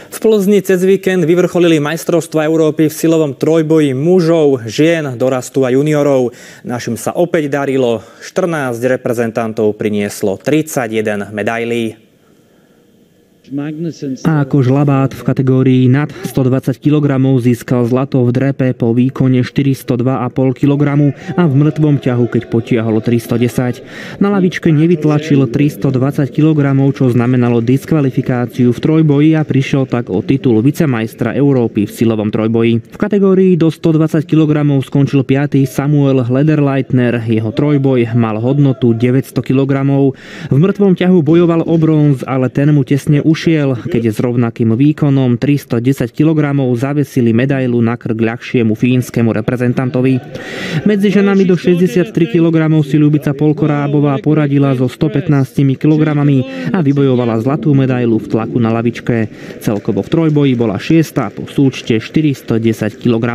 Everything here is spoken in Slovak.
V Plzni cez víkend vyvrcholili majstrovstvá Európy v silovom trojboji mužov, žien, dorastu a juniorov. Našim sa opäť darilo, 14 reprezentantov prinieslo 31 medailí. A ako žlabát v kategórii nad 120 kg získal zlato v drepe po výkone 402,5 kg a v mŕtvom ťahu, keď potiahol 310. Na lavičke nevytlačil 320 kg, čo znamenalo diskvalifikáciu v trojboji a prišiel tak o titul vicemajstra Európy v silovom trojboji. V kategórii do 120 kg skončil 5. Samuel Lederleitner. Jeho trojboj mal hodnotu 900 kg. V mŕtvom ťahu bojoval o bronz, ale ten mu tesne ušiel, keď s rovnakým výkonom 310 kg zavesili medailu na krk ľahšiemu fínskemu reprezentantovi. Medzi ženami do 63 kg si Ľubica Polkorábová poradila so 115 kg a vybojovala zlatú medailu v tlaku na lavičke. Celkovo v trojboji bola 6. po súčte 410 kg.